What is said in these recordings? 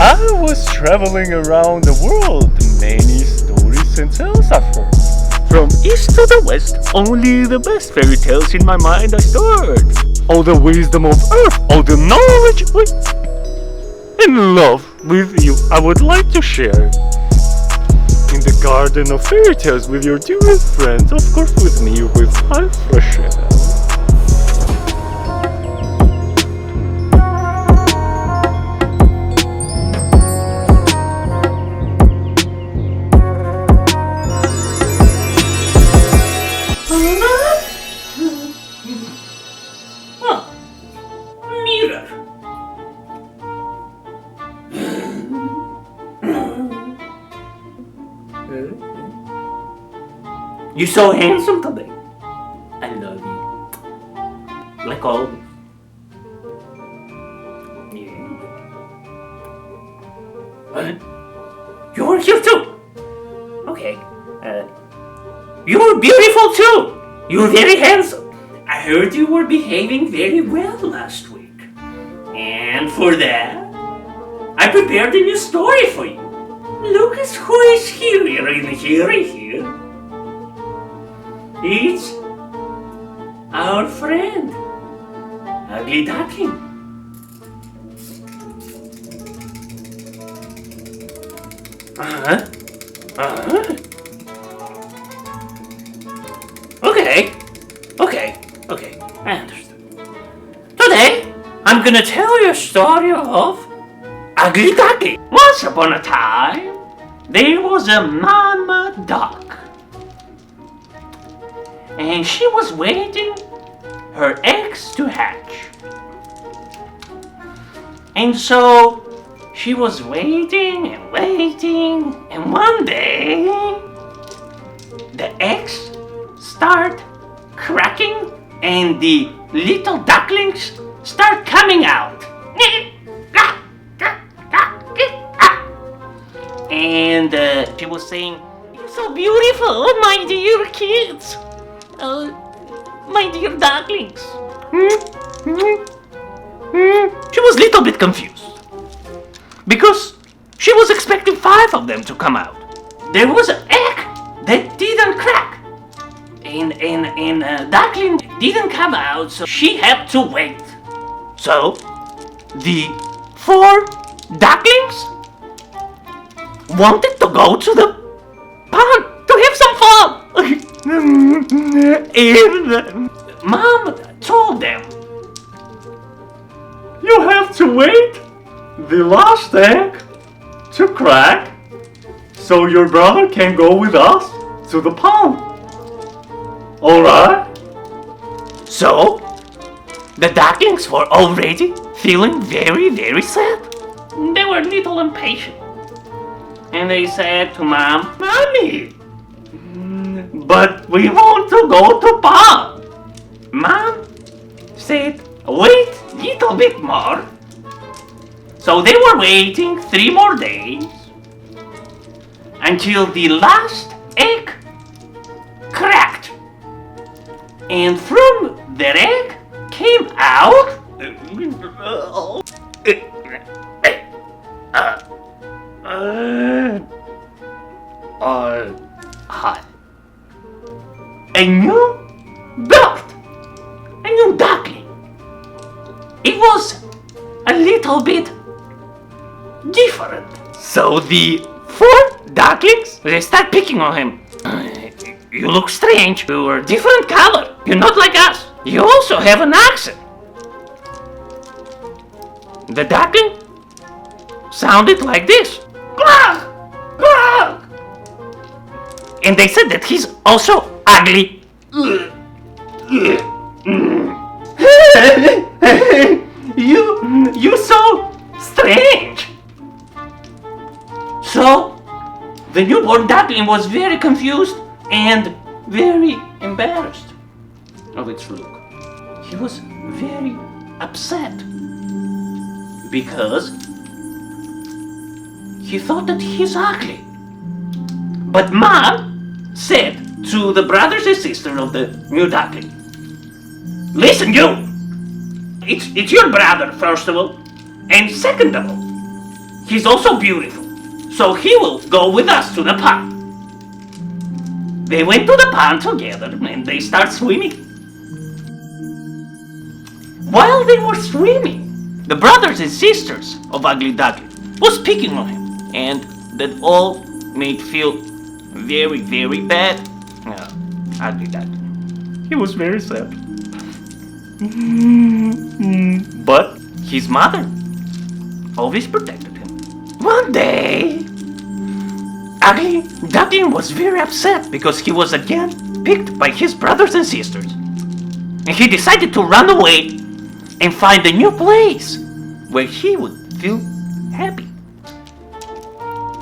I was traveling around the world, many stories and tales I've heard. From east to the west, only the best fairy tales in my mind I stored. All the wisdom of earth, all the knowledge and love with you I would like to share. In the garden of fairy tales with your dearest friends, of course with me, with my Freshair. Mirror. You're so handsome today. I love you. Like always. Yeah. You're here too. Okay. You're beautiful too. You're very handsome. I heard you were behaving very well last week. And for that, I prepared a new story for you. Look at who is here in here. It's our friend, Ugly Duckling. Okay, I understand. Today, I'm gonna tell you a story of Ugly Duckling. Once upon a time, there was a mama duck. And she was waiting her eggs to hatch. And so, she was waiting, and one day, the eggs start cracking and the little ducklings start coming out. And she was saying, "You're so beautiful, my dear kids. My dear ducklings." She was a little bit confused because she was expecting 5 of them to come out. There was an egg that didn't crack, and duckling didn't come out, so she had to wait. So the 4 ducklings wanted to go to the pond to have some fun. And Mom told them, You have to wait the last egg to crack so your brother can go with us to the pond. Alright? so the ducklings were already feeling very, very sad. They were a little impatient. And they said to Mom, "Mommy, but we want to go to pond." Mom said, "Wait a little bit more." So they were waiting 3 more days until the last egg cracked. And from the egg came out a new duckling. It was a little bit different. So the 4 ducklings, they start picking on him. You look strange. You're a different color. You're not like us. You also have an accent. The duckling sounded like this. Quack! Quack! And they said that he's also ugly. You're so strange. So the newborn duckling was very confused and very embarrassed of its look. He was very upset because he thought that he's ugly. But Mom said to the brothers and sisters of the new duckling, "Listen, you! It's your brother, first of all, and second of all, he's also beautiful, so he will go with us to the pond. They went to the pond together and they start swimming. While they were swimming, the brothers and sisters of Ugly Duckling was picking on him, and that all made feel very, very bad. Ugly Duckling. He was very sad. But his mother always protected him. One day, Ugly Duckling was very upset because he was again picked by his brothers and sisters. And he decided to run away and find a new place where he would feel happy.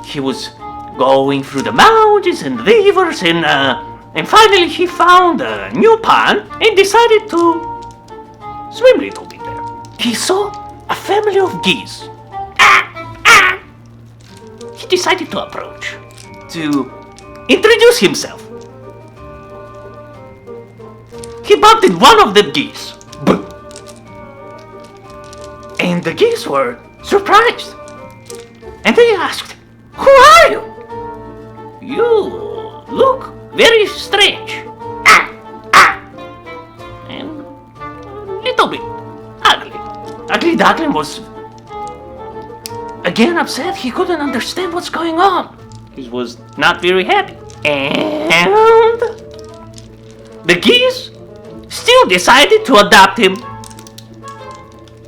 He was going through the mountains and rivers and finally he found a new pond and decided to swim a little bit there. He saw a family of geese. He decided to approach to introduce himself. He bumped into one of the geese. And the geese were surprised. And they asked, "Who are you? You look very strange. And a little bit ugly." Ugly Duckling was again upset. He couldn't understand what's going on. He was not very happy. And the geese still decided to adopt him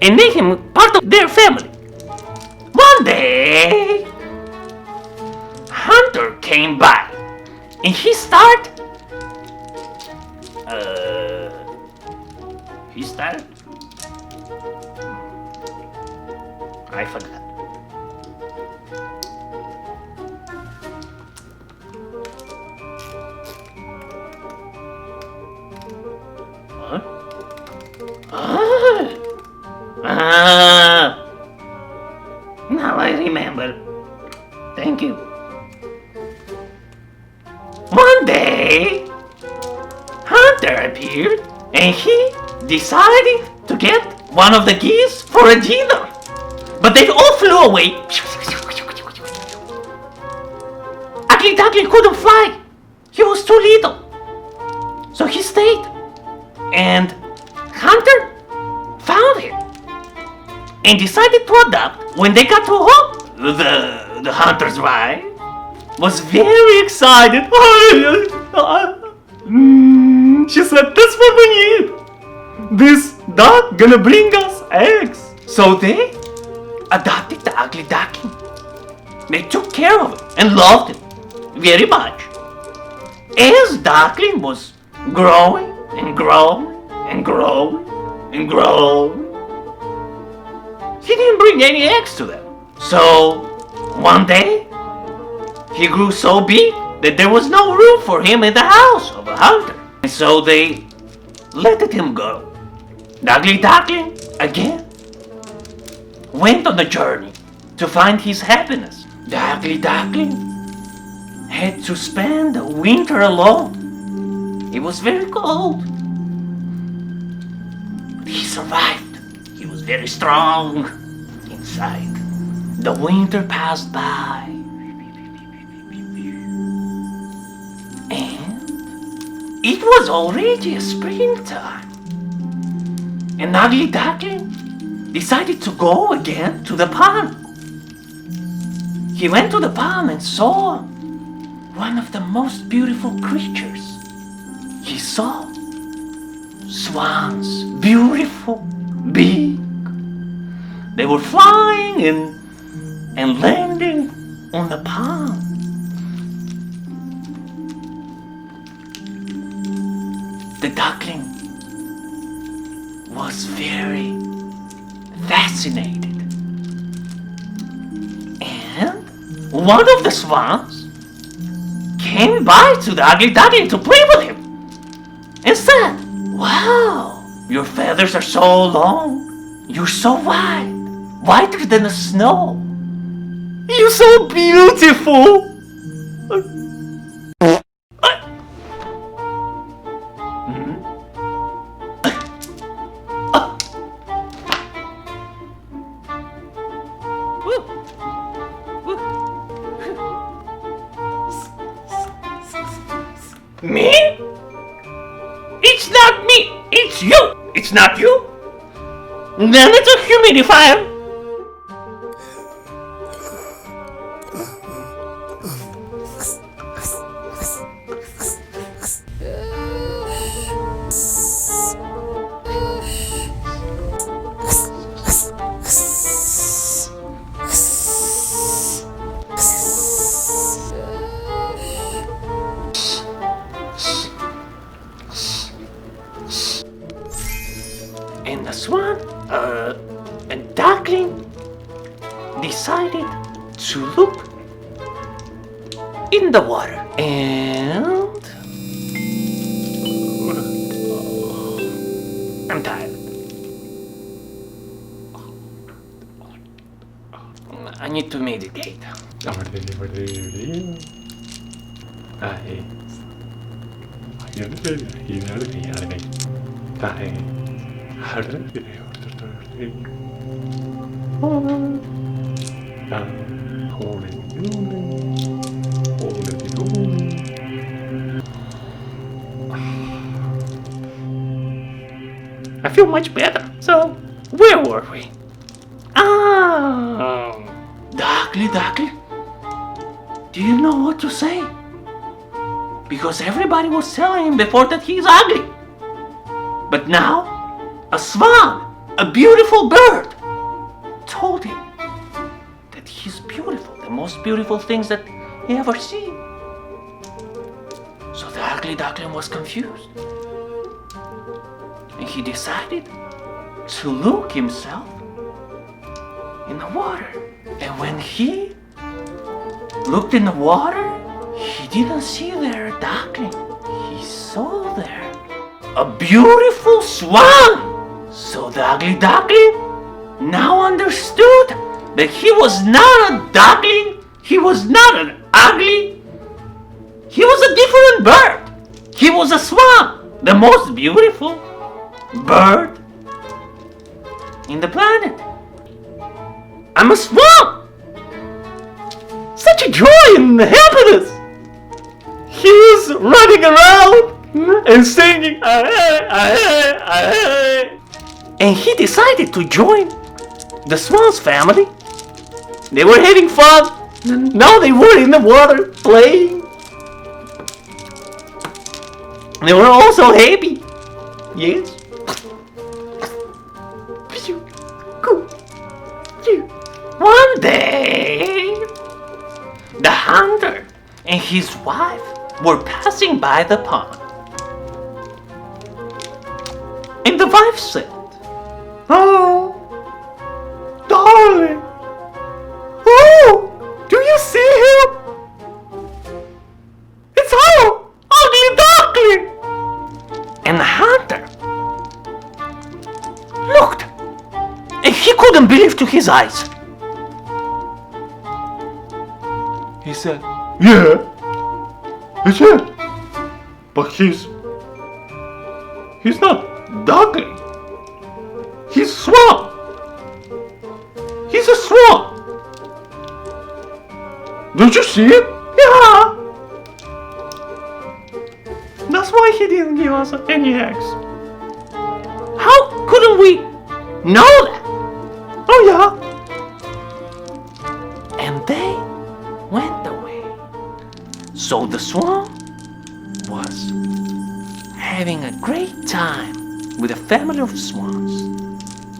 and make him part of their family. One day, Hunter came by and he started. I forgot. Now I remember. Thank you. One day, Hunter appeared and he decided to get one of the geese for a dinner. But they all flew away. Ugly Duckling couldn't fly. He was too little. So he stayed. And Hunter found him and decided to adopt. When they got to home, the hunter's wife was very excited. She said, "That's what we need. This duck gonna bring us eggs." So they adopted the Ugly Duckling. They took care of him and loved him very much. As Duckling was growing and growing and growing and growing, he didn't bring any eggs to them. So one day, he grew so big that there was no room for him in the house of a hunter. And so they let him go. The Ugly Duckling, again, went on a journey to find his happiness. The Ugly Duckling had to spend the winter alone. It was very cold. But he survived. He was very strong inside. The winter passed by. And it was already springtime. And Ugly Duckling decided to go again to the pond. He went to the pond and saw one of the most beautiful creatures. He saw swans, beautiful, big. They were flying and landing on the pond. The duckling was very fascinated. And one of the swans came by to the Ugly Duckling to play with him and said, "Wow, your feathers are so long. You're so white, whiter than the snow. You're so beautiful." Me? It's not me, it's you! It's not you? Then it's a humidifier. And the swan, a duckling, decided to look in the water. And I'm tired. I need to meditate. I feel much better. So, where were we? Ugly Duckling. Do you know what to say? Because everybody was telling him before that he's ugly. But now, a swan, a beautiful bird, told him that he's beautiful, the most beautiful things that he ever seen. So the Ugly Duckling was confused. And he decided to look himself in the water. And when he looked in the water, he didn't see there a duckling. He saw there a beautiful swan. So the Ugly Duckling now understood that he was not a duckling, he was not an ugly, he was a different bird. He was a swan, the most beautiful bird in the planet. I'm a swan! Such a joy and happiness! He was running around and singing, and he decided to join the swan's family. They were having fun. Now they were in the water playing. They were all so happy. Yes. One day, the hunter and his wife were passing by the pond. And the wife said, "Oh, darling, oh, do you see him? It's our Ugly Duckling!" And the hunter looked, and he couldn't believe to his eyes. He said, "Yeah, it's him, but he's not duckling. He's swan. He's a swan. Don't you see him? Yeah. That's why he didn't give us any eggs. How couldn't we know that? Oh yeah." And they went away. So the swan was having a great time with a family of swans.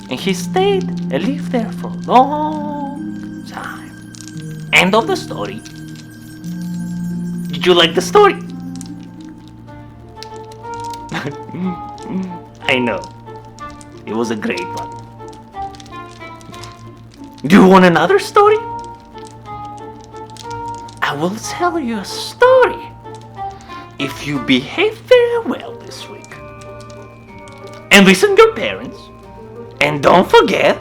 And he stayed and lived there for a long time. End of the story. Did you like the story? I know. It was a great one. Do you want another story? I will tell you a story if you behave very well this week. And listen to your parents. And don't forget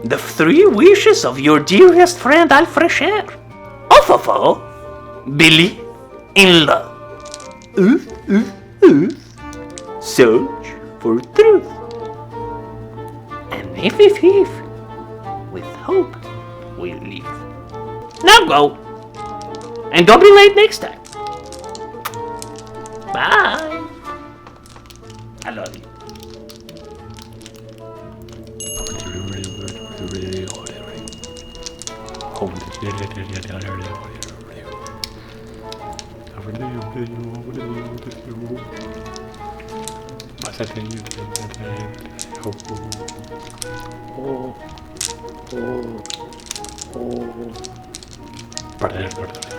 the 3 wishes of your dearest friend Freshair. Freshair. Believe in love. Search for truth. And if, with hope we live. Now go. And don't be late next time. Bye. I love you. Perder.